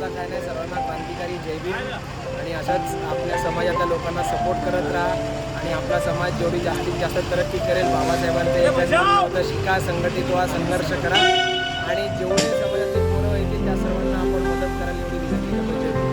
आपला काय नाही, सर्वांना क्रांतिकारी जय भीम आणि अशाच आपल्या समाजातल्या लोकांना सपोर्ट करत राहा आणि आपला समाज जेवढी जास्तीत जास्त तरक्की करेल बाबासाहेबांचं एकच म्हणणं होतं, शिका, संघटित व्हा, संघर्ष करा आणि जेवढे समाजातले पोरं येतील त्या सर्वांना आपण मदत करायला एवढी विनंती करतो. जय भीम.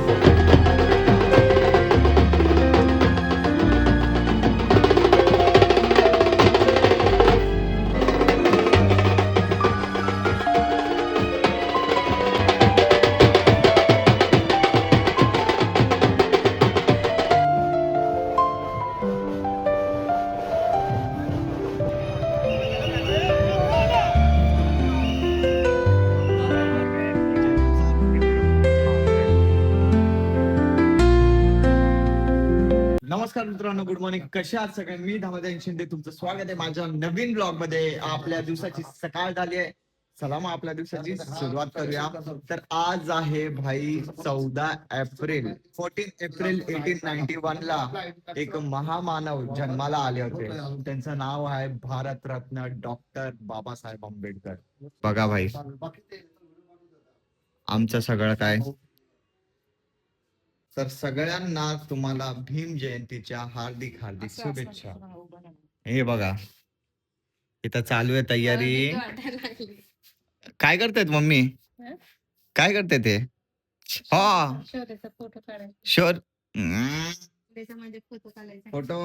नमस्कार मित्रांनो, गुड मॉर्निंग. कसे आहात सगळे? मी धामोदर शिंदे, तुमचं स्वागत आहे माझ्या नवीन ब्लॉग मध्ये. आपल्या दिवसाची सकाळ झाली आहे. चला मग आपल्या दिवसाची सुरुवात करूया. तर आज आहे भाई 14 एप्रिल. 14 एप्रिल 1891 ला एक महामानव जन्माला आले होते. त्यांचं नाव आहे भारतरत्न डॉक्टर बाबासाहेब आंबेडकर. बघा भाई, आमचं सगळं काय. तर सगळ्यांना तुम्हाला भीम जयंतीच्या हार्दिक हार्दिक शुभेच्छा. हे बघा, इथं चालू आहे तयारी. काय करतायत मम्मी? काय करते ते? हा, शोर फोटो.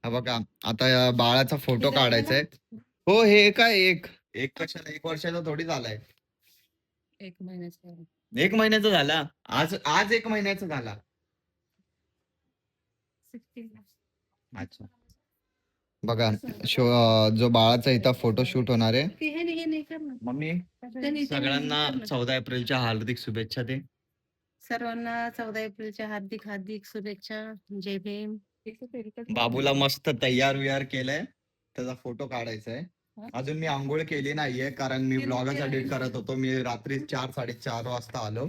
हा बघा, आता या बाळाचा फोटो काढायचा आहे. हो, हे काय एक एक कशाला 1 वर्षाचा थोडी झालाय. 1 महिन्याचा झाला. आज आज 1 महिन्याचा झाला. अच्छा, बघा जो बाळाचा इथं फोटो शूट होणार आहे. मम्मी, सगळ्यांना 14 एप्रिलच्या हार्दिक शुभेच्छा दे. सर्वांना 14 एप्रिलच्या हार्दिक हार्दिक शुभेच्छा. जय भीम. बाबूला मस्त तयार वियार केलंय, त्याचा फोटो काढायचा आहे. अजून मी आंघोळ केली नाहीये कारण मी ब्लॉगच एडिट करत होतो. मी रात्री 4-4:30 वाजता आलो.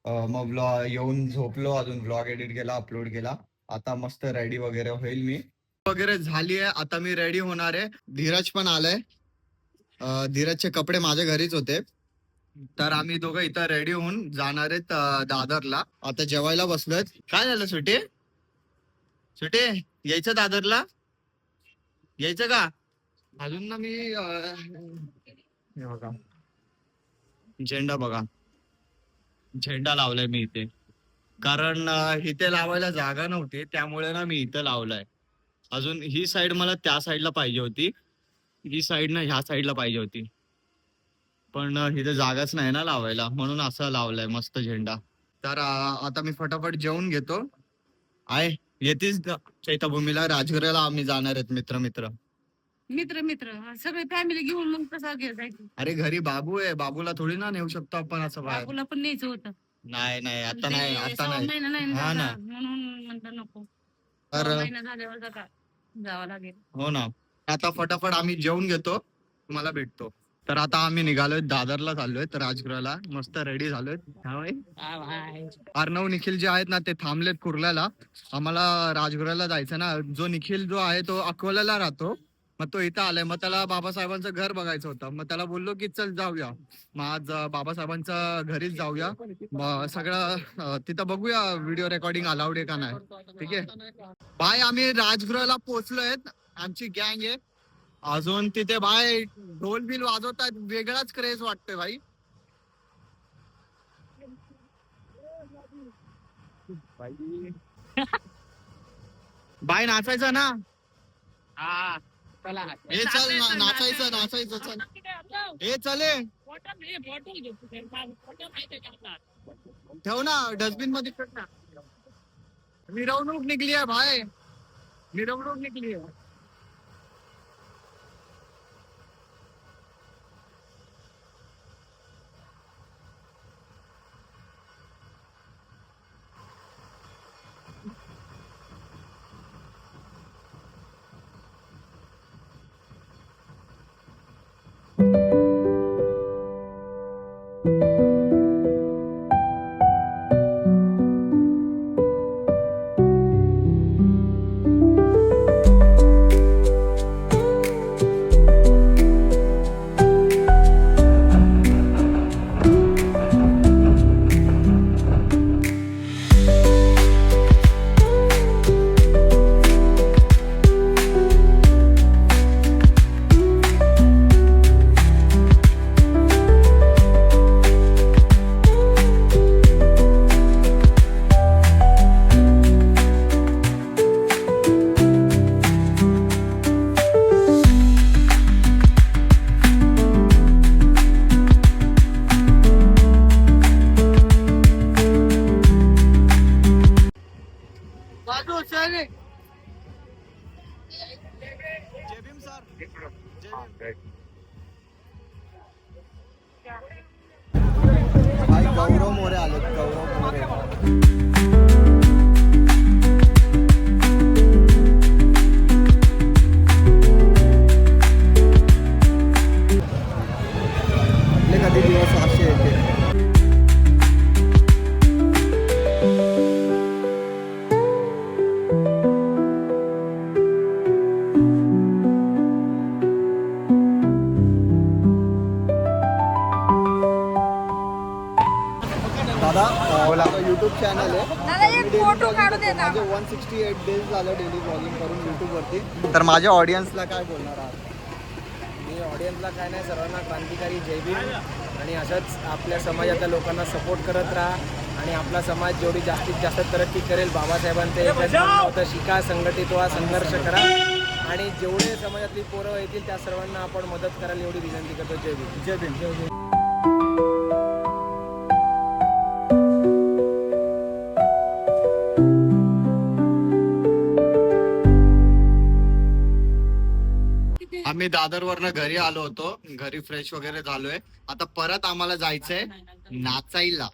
मग ब्लॉग येऊन झोपलो, अजून ब्लॉग एडिट केला, अपलोड केला. आता मस्त रेडी वगैरे होईल. मी वगैरे झाली आहे, आता मी रेडी होणार आहे. धीरज पण आलाय. धीरजचे कपडे माझ्या घरीच होते, तर आम्ही दोघं इथं रेडी होऊन जाणार आहेत दादरला. आता जेवायला बसलोय. काय झालं सुटे? सुटे, यायचं दादरला? यायचं का? अजून ना मी हे बघा, झेंडा बघा, झेंडा लावलाय मी इथे. कारण इथे लावायला जागा नव्हती, त्यामुळे ना मी इथं लावलाय. अजून ही साईड मला त्या साईडला पाहिजे होती, ही साईड ना ह्या साईडला पाहिजे होती, पण इथे जागाच नाही ना लावायला, म्हणून असं लावलाय मस्त झेंडा. तर आता मी फटाफट जेवून घेतो. आहे, येतीच चैत्यभूमीला राजगडाला आम्ही जाणार आहेत मित्र मित्र मित्र सगळे फॅमिली घेऊन मग कसं जायचं? अरे घरी बाबू आहे, बाबूला थोडी ना नेऊ शकतो आपण असं बाहेर. बाबूला पण न्यायचं होतं. नाही आता नाही, आता 6 नाही. महिना नाही हा ना. झाला, म्हणून म्हणलं नको. तर 6 महिना झाल्यावर जावं लागेल. हो ना. आता फटाफट आम्ही जेवून घेतो, तुम्हाला भेटतो. तर आता आम्ही निघालोय, दादरला चाललोय, तर राजगृहाला मस्त रेडी झालोय. अर्णव निखिल जे आहेत ना, ते थांबलेत कुर्ल्याला. आम्हाला राजगृहाला जायचं ना. जो निखिल जो आहे तो अकोल्याला राहतो, मग तो इथं आलाय. मग त्याला बाबासाहेबांचं घर बघायचं होतं. मग त्याला बोललो की चल जाऊया. मग आज बाबासाहेबांच्या घरीच जाऊया. मग सगळं तिथं बघूया व्हिडिओ रेकॉर्डिंग अलाउड आहे का नाही. ठीक आहे बाय. आम्ही राजगृहाला पोहोचलोय, आमची गँग आहे. अजून तिथे बाय ढोल बिल वाजवतात, वेगळाच क्रेज वाटतोय भाई. बाय नाचायचं ना. हे चल नाचायचं चल. हे चले ठेव ना डस्टबिन मध्ये. मिरवणूक निघली आहे भाई, मिरवणूक निघली आहे. भाई गौरव मोरे आले, गौरव मोरे. आपले कधी दिवस असे येते. दादा बोला. युट्यूब चॅनल आहे. दादा एक फोटो काढू दे ना. माझे 168 डेज झालं डेली ब्लॉगिंग करून YouTube वरती. तर माझ्या ऑडियन्सला काय बोलणार आहात? मी ऑडियन्सला काय नाही, सर्वांना क्रांतिकारी जय भीम आणि असंच आपल्या समाजातल्या लोकांना सपोर्ट करत राहा आणि आपला समाज जेवढी जास्तीत जास्त तरक्की करेल, बाबासाहेबांचं एकच म्हणणं होतं, शिका, संघटित व्हा, संघर्ष करा आणि जेवढे समाजातली पोरं येतील त्या सर्वांना आपण मदत करायला एवढी विनंती करतो. जय भीम. जय भीम. जय भीम. आम्ही दादरवरनं घरी आलो होतो. घरी फ्रेश वगैरे झालोय. आता परत आम्हाला जायचंय नाचायला,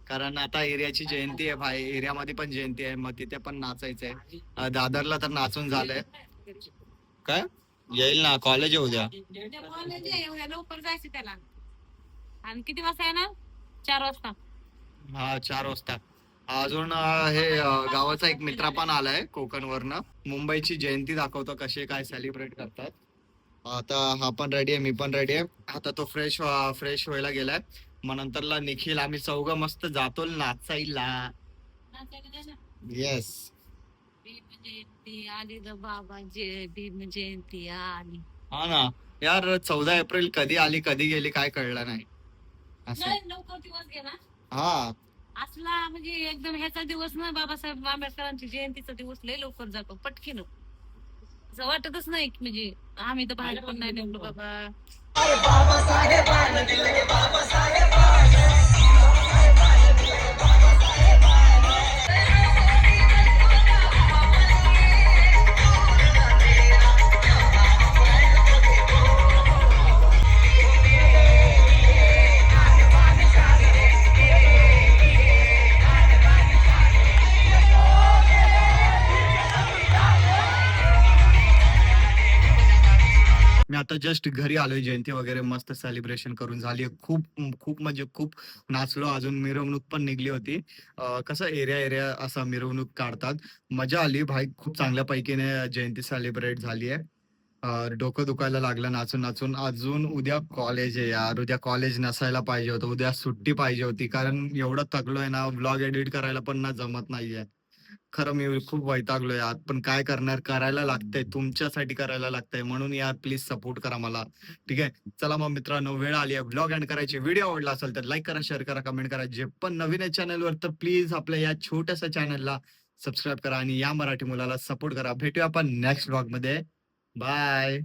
कारण आता एरियाची जयंती आहे भाई. एरियामध्ये पण जयंती आहे, मग तिथे पण नाचायचंय. दादरला तर नाचून झालंय. काय येईल ना, कॉलेज आहे उद्या. लवकर जायचं त्याला. आणि किती वाजता येणार? 4 वाजता. हा 4 वाजता. अजून हे गावाचा एक मित्र पण आलाय कोकणवरनं. मुंबईची जयंती दाखवतो कसे काय सेलिब्रेट करतात. आता हा पण रेडी आहे, मी पण रेडी आहे. आता तो फ्रेश व्हायला गेलाय. मग नंतरला निखिल, आम्ही चौघ मस्त जातो नाचायला. येस. भीम जयंती आली ग बाबा, भीम जयंती आली. हा ना यार, 14 एप्रिल कधी आली कधी गेली काय कळलं नाही असं. लय लवकर दिवस गेला. हा असला म्हणजे एकदम ह्याचा दिवस ना, बाबासाहेब आंबेडकरांची जयंतीचा दिवस लय लवकर जातो पटकीन. असं वाटतच नाही की म्हणजे आम्ही तर बाहेर पण नाही निघलो बाबा. मी आता जस्ट घरी आलोय. जयंती वगैरे मस्त सेलिब्रेशन करून झाली. खूप खूप म्हणजे खूप नाचलो. अजून मिरवणूक पण निघली होती. कसं एरिया असं मिरवणूक काढतात. मजा आली भाई. खूप चांगल्या पैकीने जयंती सेलिब्रेट झाली आहे. डोकं दुखायला लागलं नाचून नाचून. अजून उद्या कॉलेज आहे यार. उद्या कॉलेज नसायला पाहिजे होतं. उद्या सुट्टी पाहिजे होती, कारण एवढं थकलोय ना, व्लॉग एडिट करायला पण ना जमत नाहीये. खरं मी खूप वैतागलोय यार, पण काय करणार, करायला लागतंय, तुमच्यासाठी करायला लागतंय. म्हणून यार प्लीज सपोर्ट करा मला. ठीक आहे, चला मग मित्रांनो, वेळ आली आहे व्लॉग एंड करायची. व्हिडिओ आवडला असेल तर लाईक करा, शेअर करा, कमेंट करा. जे पण नवीन आहे चॅनलवर तर प्लीज आपल्या या छोट्याशा चॅनलला सबस्क्राईब करा आणि या मराठी मुलाला सपोर्ट करा. भेटूया आपण नेक्स्ट व्लॉग मध्ये. बाय.